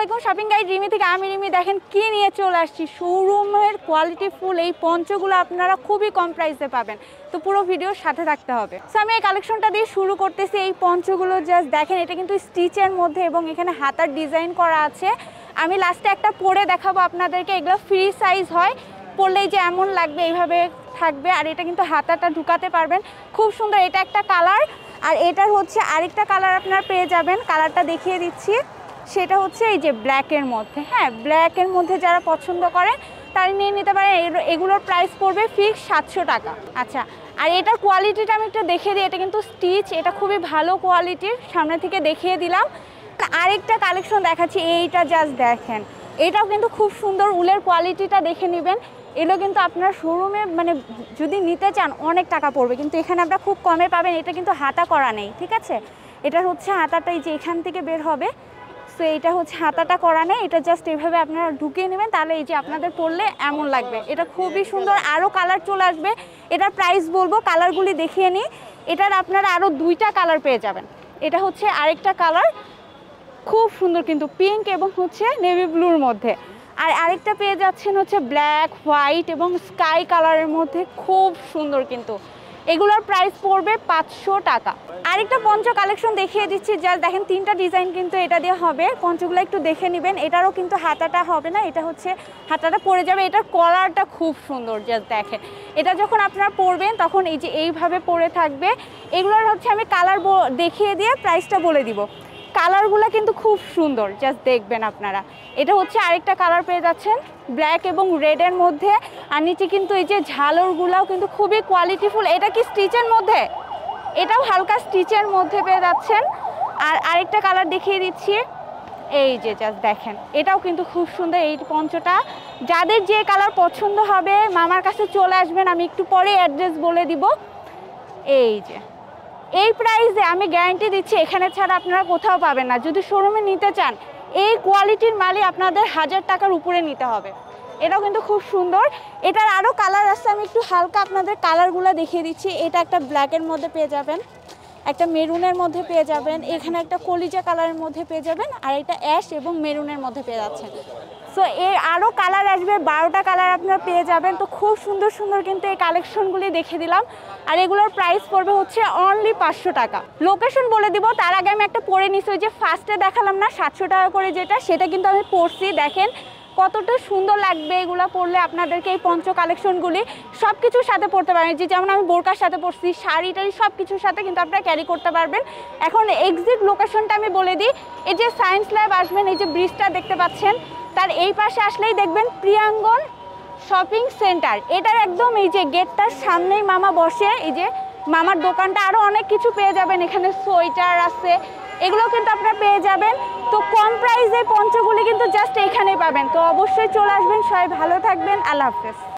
আলাইকুম shopping guide Rimi থেকে আমি রিমি। দেখেন কি নিয়ে চলে আসছি, শোরুমের কোয়ালিটি ফুল এই পঞ্চগুলো আপনারা খুবই কম প্রাইসে পাবেন, তো পুরো ভিডিওর সাথে থাকতে হবে। সো আমি এই কালেকশনটা দিয়ে শুরু করতেছি। এই পঞ্চগুলো জাস্ট দেখেন, এটা কিন্তু স্টিচের মধ্যে এবং এখানে হাতার ডিজাইন করা আছে। আমি লাস্টে একটা পরে দেখাবো আপনাদেরকে। এগুলো ফ্রি সাইজ হয়, পরলেই যে এমন লাগবে এইভাবে থাকবে। আর এটা কিন্তু হাতাটা ঢুকাতে পারবেন, খুব সুন্দর। এটা একটা কালার, আর এটার হচ্ছে আরেকটা কালার আপনারা পেয়ে যাবেন। কালারটা দেখিয়ে দিচ্ছি, সেটা হচ্ছে এই যে ব্ল্যাকের মধ্যে। হ্যাঁ, ব্ল্যাকের মধ্যে যারা পছন্দ করেন তারা নিয়ে নিতে পারেন। এগুলোর প্রাইস পড়বে ফিক্স 700 টাকা। আচ্ছা, আর এটার কোয়ালিটিটা আমি একটু দেখিয়ে দিই। এটা কিন্তু স্টিচ, এটা খুবই ভালো কোয়ালিটির, সামনে থেকে দেখিয়ে দিলাম। আরেকটা কালেকশন দেখাচ্ছি, এইটা জাস্ট দেখেন, এটাও কিন্তু খুব সুন্দর। উলের কোয়ালিটিটা দেখে নেবেন। এগুলো কিন্তু আপনার শোরুমে মানে যদি নিতে চান অনেক টাকা পড়বে, কিন্তু এখানে আপনারা খুব কমে পাবেন। এটা কিন্তু হাতা করা নেই, ঠিক আছে? এটা হচ্ছে হাতাটাই যে এখান থেকে বের হবে। সো এটা হচ্ছে হাতাটা করা নেই, এটা জাস্ট এইভাবে আপনারা ঢুকিয়ে নেবেন, তাহলে এই যে আপনাদের পরলে এমন লাগবে। এটা খুবই সুন্দর, আরও কালার চলে আসবে। এটার প্রাইস বলবো, কালারগুলি দেখিয়ে নিই। এটার আপনারা আরও 2টা কালার পেয়ে যাবেন। এটা হচ্ছে আরেকটা কালার, খুব সুন্দর কিন্তু, পিঙ্ক এবং হচ্ছে নেভি ব্লুর মধ্যে। আর আরেকটা পেয়ে যাচ্ছেন হচ্ছে ব্ল্যাক, হোয়াইট এবং স্কাই কালারের মধ্যে, খুব সুন্দর কিন্তু। এগুলোর প্রাইস পড়বে 500 টাকা। আরেকটা পঞ্চ কালেকশন দেখিয়ে দিচ্ছি, জাস্ট দেখেন 3টা ডিজাইন কিন্তু এটা দিয়ে হবে। পঞ্চগুলো একটু দেখে নেবেন। এটারও কিন্তু হাতাটা হবে না, এটা হচ্ছে হাতাটা পড়ে যাবে। এটার কলারটা খুব সুন্দর, জাস্ট দেখেন। এটা যখন আপনারা পরবেন তখন এই যে এইভাবে পরে থাকবে। এগুলোর হচ্ছে আমি কালার দেখিয়ে দিয়ে প্রাইসটা বলে দিব। কালারগুলো কিন্তু খুব সুন্দর, জাস্ট দেখবেন আপনারা। এটা হচ্ছে আরেকটা কালার পেয়ে যাচ্ছেন ব্ল্যাক এবং রেডের মধ্যে। আর নিচে কিন্তু এই যে ঝালরগুলাও কিন্তু খুবই কোয়ালিটিফুল। এটা কি স্টিচের মধ্যে? এটাও হালকা স্টিচের মধ্যে পেয়ে যাচ্ছেন। আর আরেকটা কালার দেখিয়ে দিচ্ছি, এই যে জাস্ট দেখেন, এটাও কিন্তু খুব সুন্দর। এই পঞ্চটা যাদের যে কালার পছন্দ হবে মামার কাছে চলে আসবেন, আমি একটু পরে অ্যাড্রেস বলে দিব। এই যে এই প্রাইসে আমি গ্যারান্টি দিচ্ছি এখানে ছাড়া আপনারা কোথাও পাবেন না। যদি শোরুমে নিতে চান এই কোয়ালিটির মালই আপনাদের 1000 টাকার উপরে নিতে হবে। এটাও কিন্তু খুব সুন্দর। এটার আরও কালার আছে, আমি একটু হালকা আপনাদের কালারগুলো দেখিয়ে দিচ্ছি। এটা একটা ব্ল্যাকের মধ্যে পেয়ে যাবেন, একটা মেরুনের মধ্যে পেয়ে যাবেন, এখানে একটা কলিজা কালারের মধ্যে পেয়ে যাবেন, আর এটা অ্যাশ এবং মেরুনের মধ্যে পেয়ে যাচ্ছেন। সো এর আরও কালার আসবে, 12টা কালার আপনারা পেয়ে যাবেন। তো খুব সুন্দর সুন্দর কিন্তু এই কালেকশনগুলি দেখে দিলাম। আর এগুলোর প্রাইস পড়বে হচ্ছে অনলি 500 টাকা। লোকেশন বলে দিব, তার আগে আমি একটা পরে নিচ্ছি। ওই যে ফার্স্টে দেখালাম না 700 টাকা করে যেটা, সেটা কিন্তু আমি পরছি। দেখেন কতটা সুন্দর লাগবে এগুলো পরলে আপনাদেরকে। এই পঞ্চ কালেকশনগুলি সব কিছুর সাথে পরতে পারেন, যে যেমন আমি বোরকার সাথে পরছি, শাড়ি টাড়ি সব কিছুর সাথে কিন্তু আপনারা ক্যারি করতে পারবেন। এখন এক্সিট লোকেশনটা আমি বলে দিই। এই যে সায়েন্স ল্যাব আসবেন, এই যে ব্রিজটা দেখতে পাচ্ছেন, তার এই পাশে আসলেই দেখবেন প্রিয়াঙ্গন শপিং সেন্টার। এটার একদম এই যে গেটটার সামনেই মামা বসে। এই যে মামার দোকানটা, আরও অনেক কিছু পেয়ে যাবেন এখানে, সোয়েটার আছে, এগুলো কিন্তু আপনারা পেয়ে যাবেন। তো কম প্রাইসে পঞ্চগুলি কিন্তু জাস্ট এইখানেই পাবেন। তো অবশ্যই চলে আসবেন। সবাই ভালো থাকবেন, আল্লাহ হাফেজ।